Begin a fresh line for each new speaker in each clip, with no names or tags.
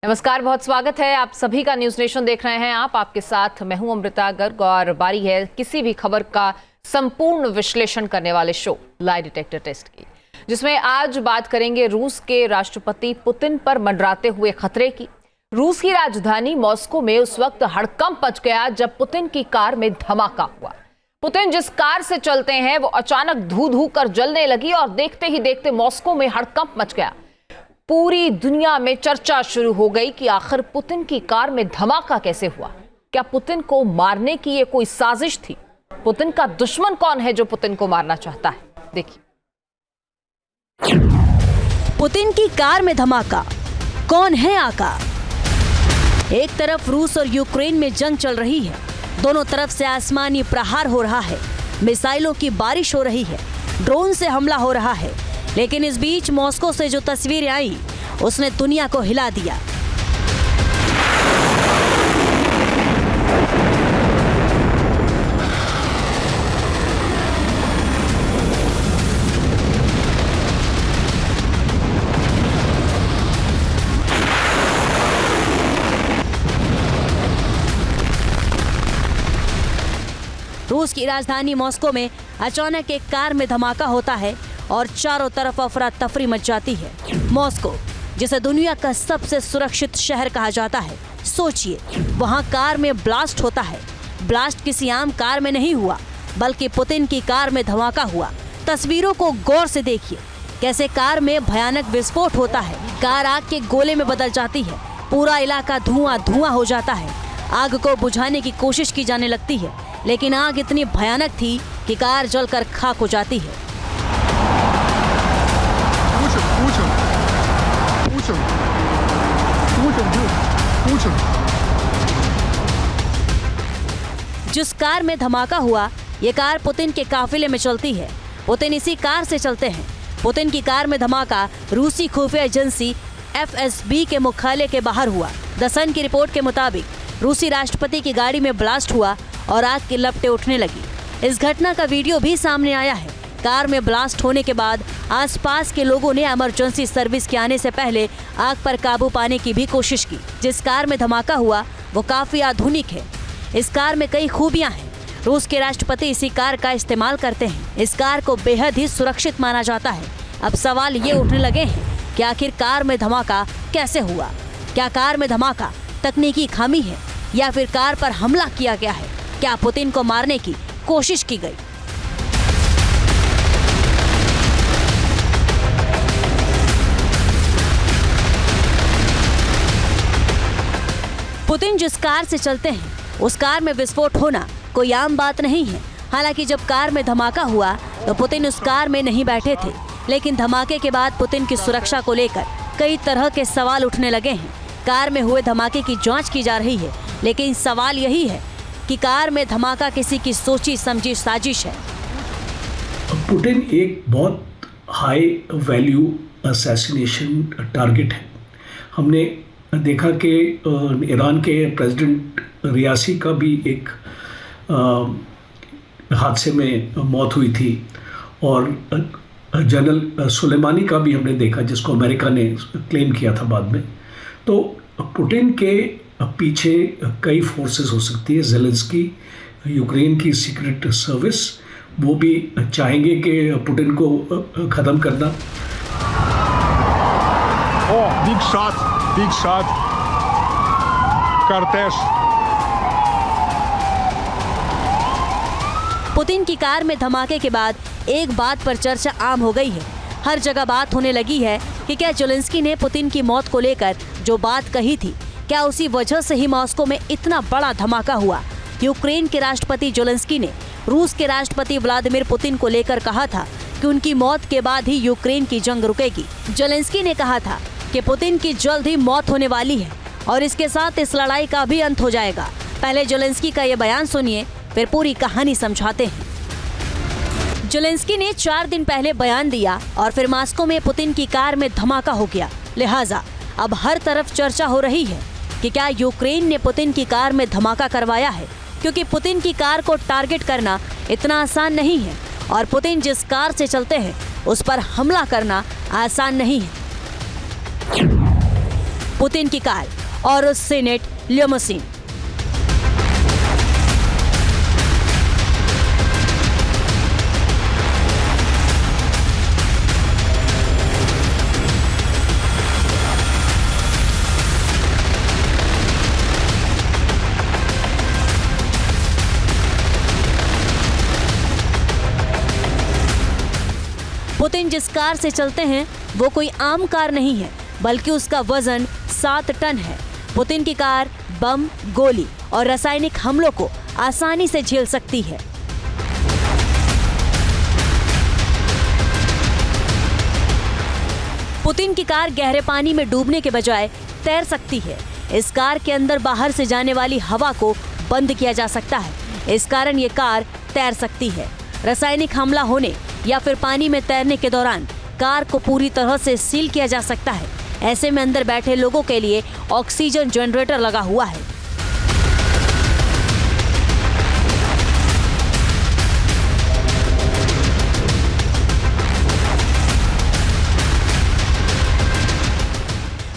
नमस्कार, बहुत स्वागत है आप सभी का। न्यूज नेशन देख रहे हैं आप। आपके साथ मैं हूं अमृता गर्ग और बारी है किसी भी खबर का संपूर्ण विश्लेषण करने वाले शो लाई डिटेक्टर टेस्ट की, जिसमें आज बात करेंगे रूस के राष्ट्रपति पुतिन पर मंडराते हुए खतरे की। रूस की राजधानी मॉस्को में उस वक्त हड़कंप मच गया जब पुतिन की कार में धमाका हुआ। पुतिन जिस कार से चलते हैं वो अचानक धू धू कर जलने लगी और देखते ही देखते मॉस्को में हड़कंप मच गया। पूरी दुनिया में चर्चा शुरू हो गई कि आखिर पुतिन की कार में धमाका कैसे हुआ। क्या पुतिन को मारने की ये कोई साजिश थी? पुतिन का दुश्मन कौन है जो पुतिन को मारना चाहता है? देखिए।
पुतिन की कार में धमाका, कौन है आका? एक तरफ रूस और यूक्रेन में जंग चल रही है, दोनों तरफ से आसमानी प्रहार हो रहा है, मिसाइलों की बारिश हो रही है, ड्रोन से हमला हो रहा है। लेकिन इस बीच मॉस्को से जो तस्वीरें आई उसने दुनिया को हिला दिया। रूस की राजधानी मॉस्को में अचानक एक कार में धमाका होता है और चारों तरफ अफरा तफरी मच जाती है। मॉस्को, जिसे दुनिया का सबसे सुरक्षित शहर कहा जाता है, सोचिए वहां कार में ब्लास्ट होता है। ब्लास्ट किसी आम कार में नहीं हुआ, बल्कि पुतिन की कार में धमाका हुआ। तस्वीरों को गौर से देखिए, कैसे कार में भयानक विस्फोट होता है। कार आग के गोले में बदल जाती है, पूरा इलाका धुआं धुआं हो जाता है। आग को बुझाने की कोशिश की जाने लगती है, लेकिन आग इतनी भयानक थी कि कार जलकर खाक हो जाती है। जिस कार में धमाका हुआ, ये कार पुतिन के काफिले में चलती है। पुतिन इसी कार से चलते हैं। पुतिन की कार में धमाका रूसी खुफिया एजेंसी FSB के मुख्यालय के बाहर हुआ। द सन की रिपोर्ट के मुताबिक रूसी राष्ट्रपति की गाड़ी में ब्लास्ट हुआ और आग की लपटें उठने लगी। इस घटना का वीडियो भी सामने आया है। कार में ब्लास्ट होने के बाद आसपास के लोगों ने इमरजेंसी सर्विस के आने से पहले आग पर काबू पाने की भी कोशिश की। जिस कार में धमाका हुआ वो काफी आधुनिक है। इस कार में कई खूबियां हैं। रूस के राष्ट्रपति इसी कार का इस्तेमाल करते हैं। इस कार को बेहद ही सुरक्षित माना जाता है। अब सवाल ये उठने लगे हैं कि आखिर कार में धमाका कैसे हुआ? क्या कार में धमाका तकनीकी खामी है या फिर कार पर हमला किया गया है? क्या पुतिन को मारने की कोशिश की गई? पुतिन जिस कार से चलते हैं उस कार में विस्फोट होना कोई आम बात नहीं है। हालांकि जब कार में धमाका हुआ तो पुतिन उस कार में नहीं बैठे थे, लेकिन धमाके के बाद पुतिन की सुरक्षा को लेकर कई तरह के सवाल उठने लगे हैं। कार में हुए धमाके की जांच की जा रही है, लेकिन सवाल यही है कि कार में धमाका किसी की सोची समझी साजिश है।
पुतिन एक बहुत हाई वैल्यू असैसिनेशन टारगेट है। हमने देखा कि ईरान के प्रेसिडेंट रियासी का भी एक हादसे में मौत हुई थी और जनरल सुलेमानी का भी हमने देखा, जिसको अमेरिका ने क्लेम किया था बाद में। तो पुतिन के पीछे कई फोर्सेस हो सकती है। ज़ेलेंस्की, यूक्रेन की सीक्रेट सर्विस, वो भी चाहेंगे कि पुतिन को ख़त्म करना।
Big shot. Cortez.
पुतिन की कार में धमाके के बाद एक बात पर चर्चा आम हो गई है। हर जगह बात होने लगी है कि क्या ज़ेलेंस्की ने पुतिन की मौत को लेकर जो बात कही थी, क्या उसी वजह से ही मॉस्को में इतना बड़ा धमाका हुआ? यूक्रेन के राष्ट्रपति ज़ेलेंस्की ने रूस के राष्ट्रपति व्लादिमीर पुतिन को लेकर कहा था कि उनकी मौत के बाद ही यूक्रेन की जंग रुकेगी। ज़ेलेंस्की ने कहा था कि पुतिन की जल्द ही मौत होने वाली है और इसके साथ इस लड़ाई का भी अंत हो जाएगा। पहले ज़ेलेंस्की का ये बयान सुनिए, फिर पूरी कहानी समझाते हैं। ज़ेलेंस्की ने 4 दिन पहले बयान दिया और फिर मॉस्को में पुतिन की कार में धमाका हो गया। लिहाजा अब हर तरफ चर्चा हो रही है कि क्या यूक्रेन ने पुतिन की कार में धमाका करवाया है, क्योंकि पुतिन की कार को टारगेट करना इतना आसान नहीं है और पुतिन जिस कार से चलते हैं उस पर हमला करना आसान नहीं है। पुतिन की कार और सीनेट लिमोसिन। पुतिन जिस कार से चलते हैं वो कोई आम कार नहीं है, बल्कि उसका वजन 7 टन है। पुतिन की कार बम, गोली और रासायनिक हमलों को आसानी से झेल सकती है। पुतिन की कार गहरे पानी में डूबने के बजाय तैर सकती है। इस कार के अंदर बाहर से जाने वाली हवा को बंद किया जा सकता है। इस कारण ये कार तैर सकती है। रासायनिक हमला होने या फिर पानी में तैरने के दौरान कार को पूरी तरह से सील किया जा सकता है। ऐसे में अंदर बैठे लोगों के लिए ऑक्सीजन जनरेटर लगा हुआ है।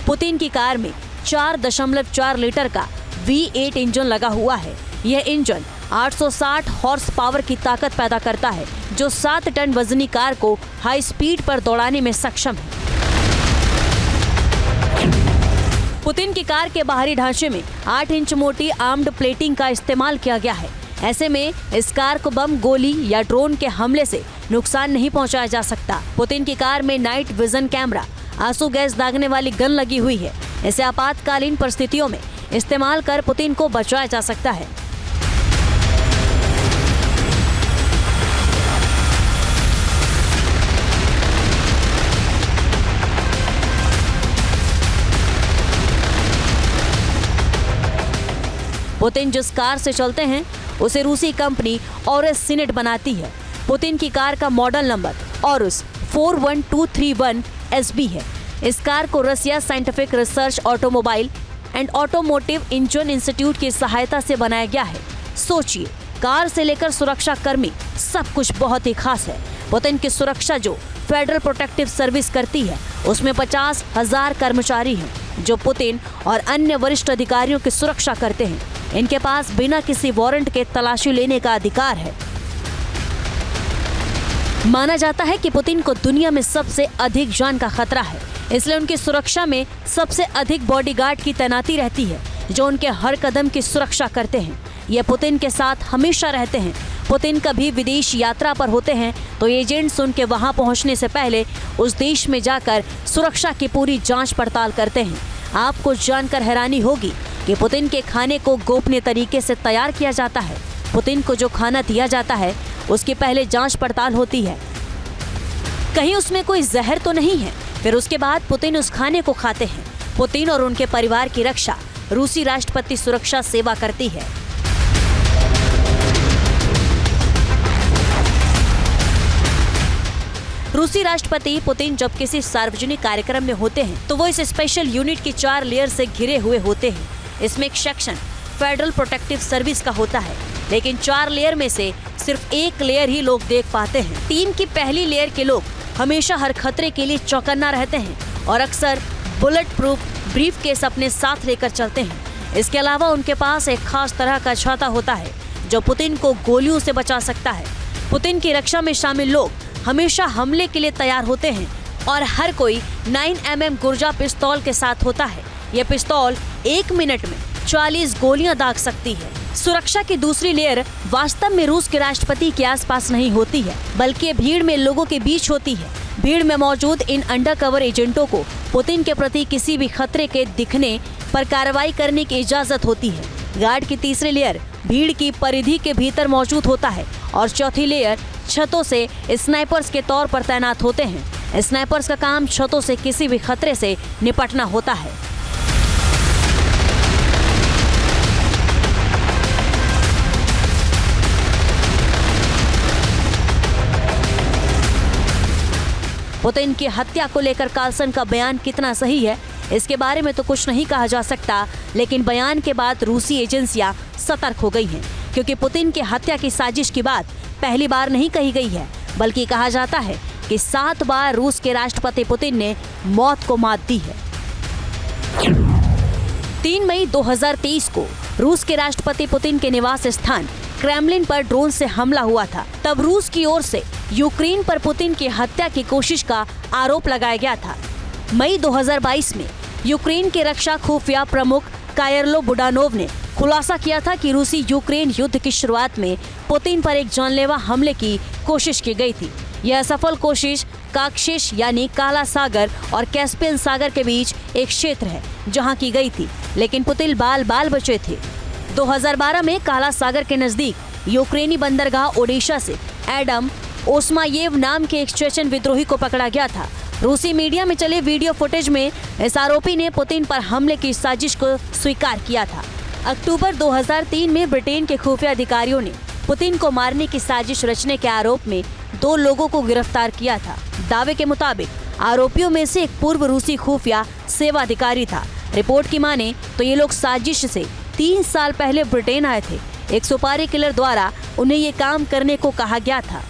पुतिन की कार में 4.4 लीटर का V8 इंजन लगा हुआ है। यह इंजन 860 हॉर्स पावर की ताकत पैदा करता है, जो 7 टन वजनी कार को हाई स्पीड पर दौड़ाने में सक्षम है। पुतिन की कार के बाहरी ढांचे में 8 इंच मोटी आर्म्ड प्लेटिंग का इस्तेमाल किया गया है। ऐसे में इस कार को बम, गोली या ड्रोन के हमले से नुकसान नहीं पहुंचाया जा सकता। पुतिन की कार में नाइट विजन कैमरा, आंसू गैस दागने वाली गन लगी हुई है। इसे आपातकालीन परिस्थितियों में इस्तेमाल कर पुतिन को बचाया जा सकता है। पुतिन जिस कार से चलते हैं उसे रूसी कंपनी ऑरस सीनेट बनाती है। पुतिन की कार का मॉडल नंबर ऑरस 41231 SB है। इस कार को Russia scientific research automobile and automotive engine institute की सहायता से बनाया गया है। सोचिए, कार से लेकर सुरक्षा कर्मी सब कुछ बहुत ही खास है। पुतिन की सुरक्षा जो फेडरल प्रोटेक्टिव सर्विस करती है, उसमें 50,000 कर्मचारी हैं जो पुतिन और अन्य वरिष्ठ अधिकारियों की सुरक्षा करते हैं। इनके पास बिना किसी वारंट के तलाशी लेने का अधिकार है। माना जाता है कि पुतिन को दुनिया में सबसे अधिक जान का खतरा है, इसलिए उनकी सुरक्षा में सबसे अधिक बॉडीगार्ड की तैनाती रहती है, जो उनके हर कदम की सुरक्षा करते हैं। ये पुतिन के साथ हमेशा रहते हैं। पुतिन कभी विदेश यात्रा पर होते हैं तो एजेंट्स उनके वहां पहुंचने से पहले उस देश में जाकर सुरक्षा की पूरी जांच पड़ताल करते हैं। आपको जानकर हैरानी होगी कि पुतिन के खाने को गोपनीय तरीके से तैयार किया जाता है। पुतिन को जो खाना दिया जाता है उसकी पहले जांच पड़ताल होती है, कहीं उसमें कोई जहर तो नहीं है। फिर उसके बाद पुतिन उस खाने को खाते हैं। पुतिन और उनके परिवार की रक्षा रूसी राष्ट्रपति सुरक्षा सेवा करती है। रूसी राष्ट्रपति पुतिन जब किसी सार्वजनिक कार्यक्रम में होते हैं तो वो इस स्पेशल यूनिट की 4 लेयर से घिरे हुए होते हैं। इसमें एक सेक्शन फेडरल प्रोटेक्टिव सर्विस का होता है, लेकिन 4 लेयर में से सिर्फ 1 लेयर ही लोग देख पाते हैं। टीम की पहली लेयर के लोग हमेशा हर खतरे के लिए चौकन्ना रहते हैं और अक्सर बुलेट प्रूफ ब्रीफकेस अपने साथ लेकर चलते हैं। इसके अलावा उनके पास एक खास तरह का छाता होता है जो पुतिन को गोलियों से बचा सकता है। पुतिन की रक्षा में शामिल लोग हमेशा हमले के लिए तैयार होते हैं और हर कोई 9mm गुर्जा पिस्तौल के साथ होता है। यह पिस्तौल 1 मिनट में 40 गोलियां दाग सकती है। सुरक्षा की दूसरी लेयर वास्तव में रूस के राष्ट्रपति के आसपास नहीं होती है, बल्कि भीड़ में लोगों के बीच होती है। भीड़ में मौजूद इन अंडरकवर एजेंटों को पुतिन के प्रति किसी भी खतरे के दिखने पर कार्रवाई करने की इजाजत होती है। गार्ड की तीसरी लेयर भीड़ की परिधि के भीतर मौजूद होता है और चौथी लेयर छतों से स्नाइपर्स के तौर पर तैनात होते हैं। स्नाइपर्स का काम छतों से किसी भी खतरे से निपटना होता है। पुतिन की हत्या को लेकर कार्लसन का बयान कितना सही है, इसके बारे में तो कुछ नहीं कहा जा सकता, लेकिन बयान के बाद रूसी एजेंसियां सतर्क हो गई हैं, क्योंकि पुतिन की हत्या की साजिश की बात पहली बार नहीं कही गई है, बल्कि कहा जाता है कि 7 बार रूस के राष्ट्रपति पुतिन ने मौत को मात दी है। 3 मई 2023 को रूस के राष्ट्रपति पुतिन के निवास स्थान क्रेमलिन पर ड्रोन से हमला हुआ था। तब रूस की ओर से यूक्रेन पर पुतिन की हत्या की कोशिश का आरोप लगाया गया था। मई 2022 में यूक्रेन के रक्षा खुफिया प्रमुख कायरलो बुडानोव ने खुलासा किया था कि रूसी यूक्रेन युद्ध की शुरुआत में पुतिन पर एक जानलेवा हमले की कोशिश की गई थी। यह सफल कोशिश काक्शिश यानी काला सागर और कैस्पियन सागर के बीच एक क्षेत्र है जहां की गई थी, लेकिन पुतिन बाल बचे थे। 2012 में काला सागर के नजदीक यूक्रेनी बंदरगाह ओडिशा से एडम ओस्मायेव नाम के एक चेचन विद्रोही को पकड़ा गया था। रूसी मीडिया में चले वीडियो फुटेज में इस आरोपी ने पुतिन पर हमले की साजिश को स्वीकार किया था। अक्टूबर 2003 में ब्रिटेन के खुफिया अधिकारियों ने पुतिन को मारने की साजिश रचने के आरोप में 2 लोगों को गिरफ्तार किया था। दावे के मुताबिक आरोपियों में से एक पूर्व रूसी खुफिया सेवा अधिकारी था। रिपोर्ट की माने तो ये लोग साजिश से 3 साल पहले ब्रिटेन आए थे। एक सुपारी किलर द्वारा उन्हें ये काम करने को कहा गया था।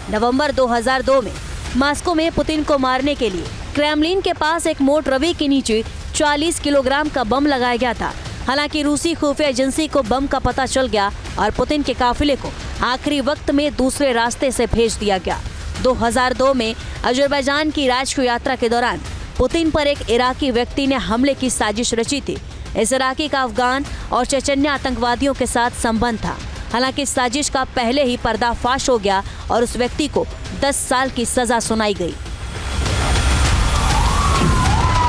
नवंबर 2002 में मॉस्को में पुतिन को मारने के लिए क्रेमलिन के पास एक मोट रवी के नीचे 40 किलोग्राम का बम लगाया गया था। हालांकि रूसी खुफिया एजेंसी को बम का पता चल गया और पुतिन के काफिले को आखिरी वक्त में दूसरे रास्ते से भेज दिया गया। 2002 में अजरबैजान की राजकीय यात्रा के दौरान पुतिन पर एक इराकी व्यक्ति ने हमले की साजिश रची थी। इस इराकी का अफगान और चेचन्या आतंकवादियों के साथ संबंध था। हालांकि इस साजिश का पहले ही पर्दाफाश हो गया और उस व्यक्ति को 10 साल की सजा सुनाई गई।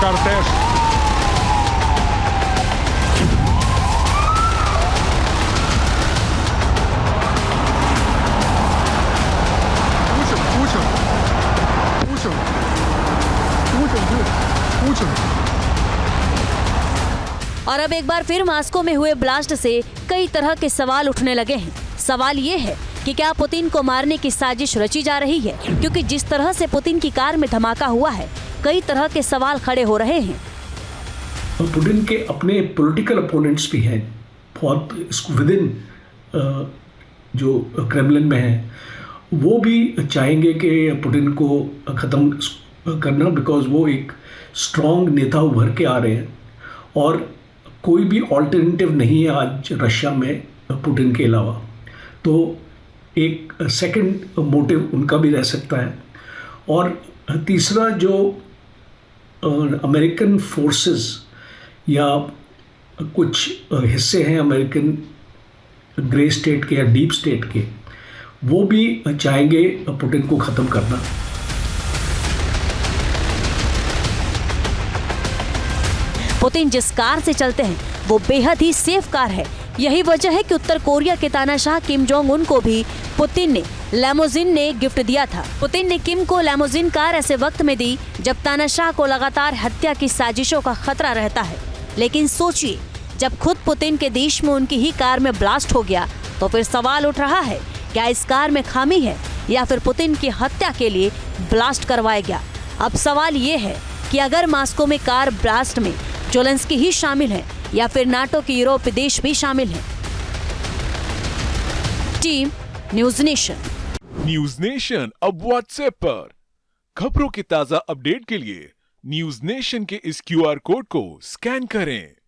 Кортеж. Путин.
और अब एक बार फिर मॉस्को में हुए ब्लास्ट से कई तरह के सवाल उठने लगे हैं। सवाल ये है कि क्या पुतिन को मारने की साजिश रची जा रही है, क्योंकि जिस तरह से पुतिन की कार में धमाका हुआ है, कई तरह के सवाल खड़े हो रहे हैं।
पुतिन के अपने पॉलिटिकल अपोनेंट्स भी हैं बहुत विद इन जो क्रेमलिन में हैं, वो भी चाहेंगे कि पुतिन को ख़त्म करना, बिकॉज वो एक स्ट्रॉन्ग नेता उभर के आ रहे हैं और कोई भी ऑल्टरनेटिव नहीं है आज रशिया में पुतिन के अलावा। तो एक सेकंड मोटिव उनका भी रह सकता है। और तीसरा, जो अमेरिकन फोर्सेस या कुछ हिस्से हैं अमेरिकन ग्रे स्टेट के या डीप स्टेट के, वो भी चाहेंगे पुतिन को ख़त्म करना।
पुतिन जिस कार से चलते हैं वो बेहद ही सेफ कार है। यही वजह है कि उत्तर कोरिया के तानाशाह किम जोंग उन को भी पुतिन ने लैमोजिन ने गिफ्ट दिया था। पुतिन ने किम को लैमोजिन कार ऐसे वक्त में दी जब तानाशाह को लगातार हत्या की साजिशों का खतरा रहता है। लेकिन सोचिए, जब खुद पुतिन के देश में उनकी ही कार में ब्लास्ट हो गया तो फिर सवाल उठ रहा है, क्या इस कार में खामी है या फिर पुतिन की हत्या के लिए ब्लास्ट करवाया गया। अब सवाल ये है कि अगर मॉस्को में कार ब्लास्ट में ज़ेलेंस्की ही शामिल है या फिर नाटो के यूरोपीय देश भी शामिल हैं। Team news nation.
News nation अब व्हाट्सएप पर खबरों के ताजा अपडेट के लिए न्यूज़ नेशन के इस QR कोड को स्कैन करें।